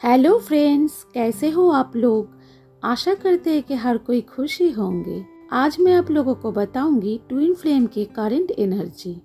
Hello friends, कैसे हो आप लोग। आशा करते हैं कि हर कोई खुश ही होंगे। आज मैं आप लोगों को बताऊंगी ट्विन फ्लेम की करंट एनर्जी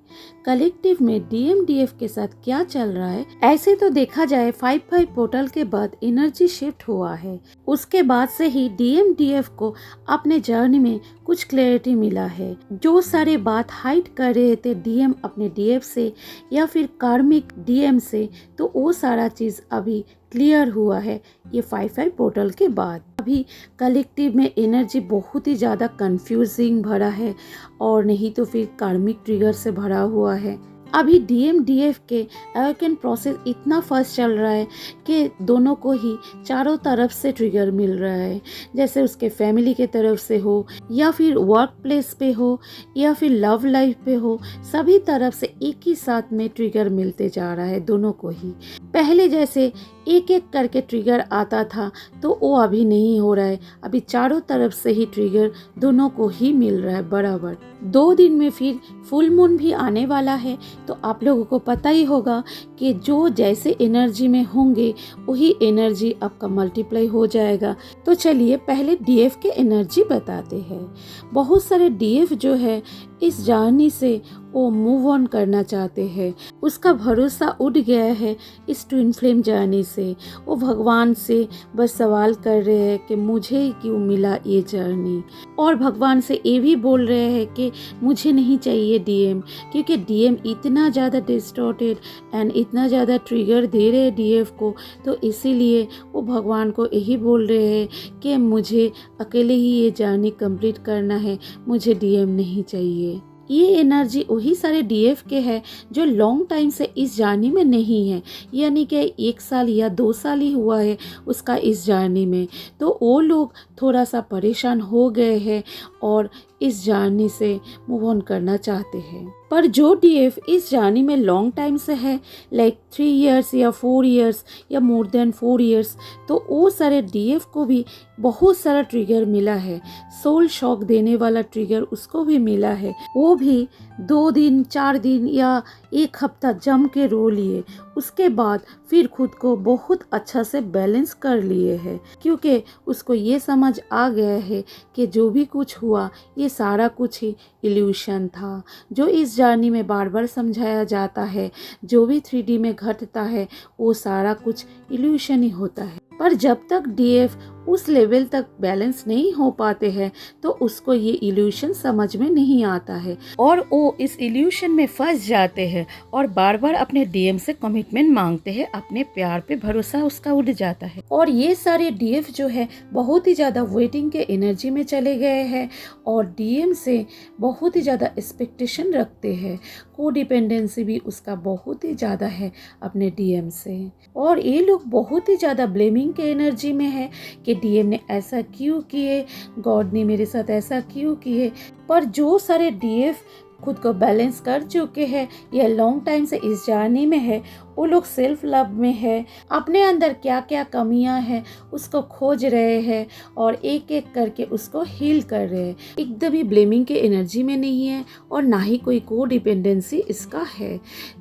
कलेक्टिव में डीएमडीएफ के साथ क्या चल रहा है। ऐसे तो देखा जाए 5-5 पोर्टल के बाद एनर्जी शिफ्ट हुआ है। उसके बाद से ही डीएमडीएफ को अपने जर्नी में कुछ क्लैरिटी मिला है। जो सारे बात हाइड कर रहे थे डीएम अपने डीएफ से या फिर कार्मिक डीएम से, तो वो सारा चीज अभी क्लियर हुआ है ये 5-5 पोर्टल के बाद। अभी कलेक्टिव में एनर्जी बहुत ही ज़्यादा कंफ्यूजिंग भरा है और नहीं तो फिर कार्मिक ट्रिगर से भरा हुआ है। अभी डीएमडीएफ के अवेकन प्रोसेस इतना फास्ट चल रहा है कि दोनों को ही चारों तरफ से ट्रिगर मिल रहा है। जैसे उसके फैमिली के तरफ से हो या फिर वर्क प्लेस पे हो या फिर लव लाइफ पे हो, सभी तरफ से एक ही साथ में ट्रिगर मिलते जा रहा है दोनों को ही। पहले जैसे एक एक करके ट्रिगर आता था तो वो अभी नहीं हो रहा है। अभी चारों तरफ से ही ट्रिगर दोनों को ही मिल रहा है बराबर। 2 दिन में फिर फुल मून भी आने वाला है, तो आप लोगों को पता ही होगा कि जो जैसे एनर्जी में होंगे वही एनर्जी आपका मल्टीप्लाई हो जाएगा। तो चलिए पहले डीएफ के एनर्जी बताते हैं। बहुत सारे डीएफ जो है इस जर्नी से वो मूव ऑन करना चाहते हैं। उसका भरोसा उठ गया है इस ट्विन फ्लेम जर्नी से। वो भगवान से बस सवाल कर रहे हैं कि मुझे क्यों मिला ये जर्नी, और भगवान से ये भी बोल रहे हैं कि मुझे नहीं चाहिए डीएम, क्योंकि डीएम इतना ज़्यादा डिस्टॉर्टेड एंड इतना ज़्यादा ट्रिगर दे रहे हैं डीएफ को। तो इसीलिए वो भगवान को यही बोल रहे हैं कि मुझे अकेले ही ये जर्नी कंप्लीट करना है, मुझे डीएम नहीं चाहिए। ये एनर्जी वही सारे डीएफ के है जो लॉन्ग टाइम से इस जर्नी में नहीं है, यानी कि 1 साल या 2 साल ही हुआ है उसका इस जर्नी में। तो वो लोग थोड़ा सा परेशान हो गए हैं और इस जर्नी से मूव ऑन करना चाहते हैं। पर जो डीएफ इस जर्नी में लॉन्ग टाइम से है, लाइक 3 इयर्स या 4 इयर्स या मोर देन 4 इयर्स, तो वो सारे डीएफ को भी बहुत सारा ट्रिगर मिला है। सोल शॉक देने वाला ट्रिगर उसको भी मिला है। वो भी 2 दिन 4 दिन या 1 हफ्ता जम के रो लिए, उसके बाद फिर खुद को बहुत अच्छा से बैलेंस कर लिए है, क्योंकि उसको ये समझ आ गया है कि जो भी कुछ हुआ ये सारा कुछ ही इल्यूशन था। जो इस जर्नी में बार बार समझाया जाता है, जो भी 3D में घटता है वो सारा कुछ इल्यूशन ही होता है। पर जब तक डीएफ उस लेवल तक बैलेंस नहीं हो पाते हैं तो उसको ये इल्यूशन समझ में नहीं आता है और वो इस इल्यूशन में फंस जाते हैं और बार बार अपने डीएम से कमिटमेंट मांगते हैं। अपने प्यार पे भरोसा उसका उड़ जाता है और ये सारे डीएफ जो है बहुत ही ज़्यादा वेटिंग के एनर्जी में चले गए हैं और डीएम से बहुत ही ज़्यादा एक्सपेक्टेशन रखते हैं। कोडिपेंडेंसी भी उसका बहुत ही ज़्यादा है अपने डीएम से, और ये लोग बहुत ही ज़्यादा ब्लेमिंग के एनर्जी में है कि डीएम ने ऐसा क्यों किए, गॉड ने मेरे साथ ऐसा क्यों किए। पर जो सारे डीएफ खुद को बैलेंस कर चुके हैं या लॉन्ग टाइम से इस जर्नी में है, वो लोग सेल्फ लव में है, अपने अंदर क्या क्या कमियां हैं उसको खोज रहे हैं और एक एक करके उसको हील कर रहे हैं। एकदम ही ब्लेमिंग के एनर्जी में नहीं है और ना ही कोई को डिपेंडेंसी इसका है।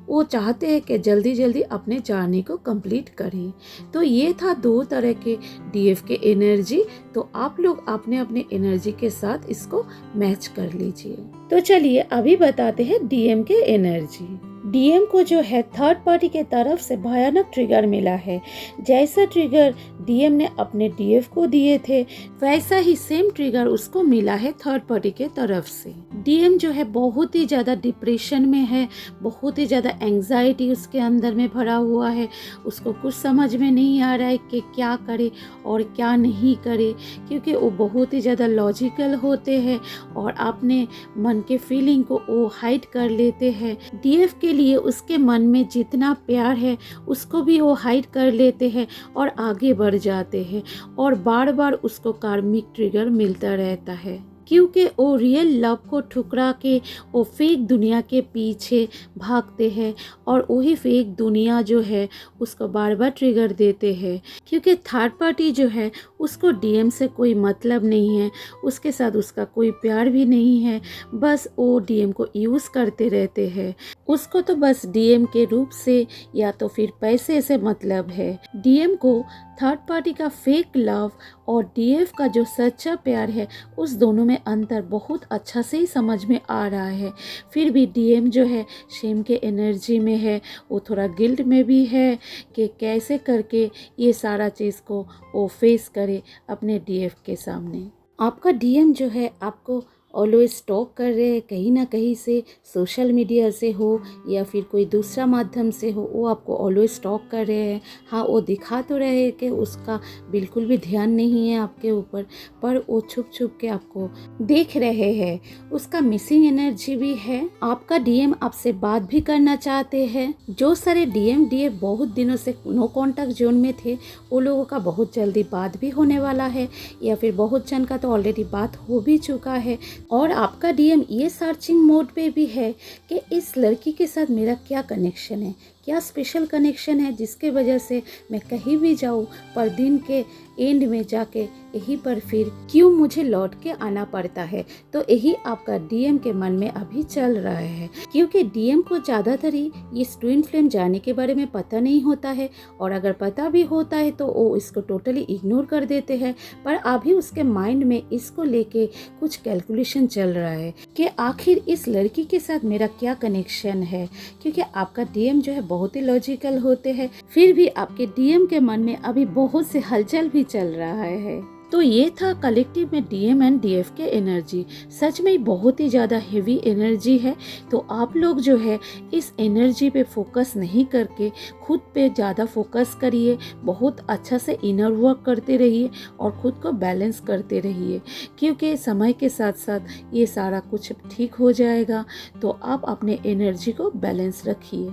वो चाहते हैं कि जल्दी जल्दी अपने जर्नी को कंप्लीट करें। तो ये था 2 तरह के डीएफ के एनर्जी। तो आप लोग अपने अपने एनर्जी के साथ इसको मैच कर लीजिए। तो चलिए अभी बताते हैं डीएम के एनर्जी। डीएम को जो है थर्ड पार्टी के तरफ से भयानक ट्रिगर मिला है। जैसा ट्रिगर डीएम ने अपने डीएफ को दिए थे वैसा ही सेम ट्रिगर उसको मिला है थर्ड पार्टी के तरफ से। डीएम जो है बहुत ही ज्यादा डिप्रेशन में है, बहुत ही ज्यादा एंजाइटी उसके अंदर में भरा हुआ है। उसको कुछ समझ में नहीं आ रहा है कि क्या करे और क्या नहीं करे, क्योंकि वो बहुत ही ज्यादा लॉजिकल होते हैं और अपने मन के फीलिंग को वो हाइड कर लेते हैं। डीएफ के लिए उसके मन में जितना प्यार है उसको भी वो हाइड कर लेते हैं और आगे बढ़ जाते हैं और बार बार उसको कार्मिक ट्रिगर मिलता रहता है, क्योंकि वो रियल लव को ठुकरा के वो फेक दुनिया के पीछे भागते हैं और वही फेक दुनिया जो है उसको बार बार ट्रिगर देते हैं। क्योंकि थर्ड पार्टी जो है उसको डीएम से कोई मतलब नहीं है, उसके साथ उसका कोई प्यार भी नहीं है, बस वो डीएम को यूज़ करते रहते हैं। उसको तो बस डीएम के रूप से या तो फिर पैसे से मतलब है। डीएम को थर्ड पार्टी का फेक लव और डीएफ का जो सच्चा प्यार है, उस दोनों में अंतर बहुत अच्छा से ही समझ में आ रहा है। फिर भी डीएम जो है शेम के एनर्जी में है, वो थोड़ा गिल्ट में भी है कि कैसे करके ये सारा चीज़ को वो फेस करे अपने डीएफ के सामने। आपका डीएम जो है आपको ऑलवेज स्टॉक कर रहे हैं, कहीं ना कहीं से सोशल मीडिया से हो या फिर कोई दूसरा माध्यम से हो, वो आपको ऑलवेज स्टॉक कर रहे हैं। हाँ, वो दिखा तो रहे हैं कि उसका बिल्कुल भी ध्यान नहीं है आपके ऊपर, पर वो छुप छुप के आपको देख रहे हैं। उसका मिसिंग एनर्जी भी है। आपका डीएम आपसे बात भी करना चाहते हैं। जो सारे डीएम डीएफ बहुत दिनों से नो कॉन्टैक्ट जोन में थे, वो लोगों का बहुत जल्दी बात भी होने वाला है, या फिर बहुत जन का तो ऑलरेडी बात हो भी चुका है। और आपका डीएम ये सर्चिंग मोड पे भी है कि इस लड़की के साथ मेरा क्या कनेक्शन है, क्या स्पेशल कनेक्शन है जिसके वजह से मैं कहीं भी जाऊँ पर दिन के एंड में जाके यहीं पर फिर क्यों मुझे लौट के आना पड़ता है। तो यही आपका डीएम के मन में अभी चल रहा है, क्योंकि डीएम को ज़्यादातर ही इस ट्विन फ्लेम जाने के बारे में पता नहीं होता है, और अगर पता भी होता है तो वो इसको टोटली इग्नोर कर देते हैं। पर अभी उसके माइंड में इसको लेके कुछ कैलकुलेशन चल रहा है कि आखिर इस लड़की के साथ मेरा क्या कनेक्शन है, क्योंकि आपका डीएम जो है बहुत ही लॉजिकल होते हैं। फिर भी आपके डीएम के मन में अभी बहुत से हलचल भी चल रहा है। तो ये था कलेक्टिव में डीएम एंड डीएफ के एनर्जी। सच में बहुत ही ज़्यादा हेवी एनर्जी है। तो आप लोग जो है इस एनर्जी पे फोकस नहीं करके खुद पे ज़्यादा फोकस करिए, बहुत अच्छा से इनर वर्क करते रहिए और खुद को बैलेंस करते रहिए, क्योंकि समय के साथ साथ ये सारा कुछ ठीक हो जाएगा। तो आप अपने एनर्जी को बैलेंस रखिए।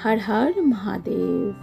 हर हर महादेव।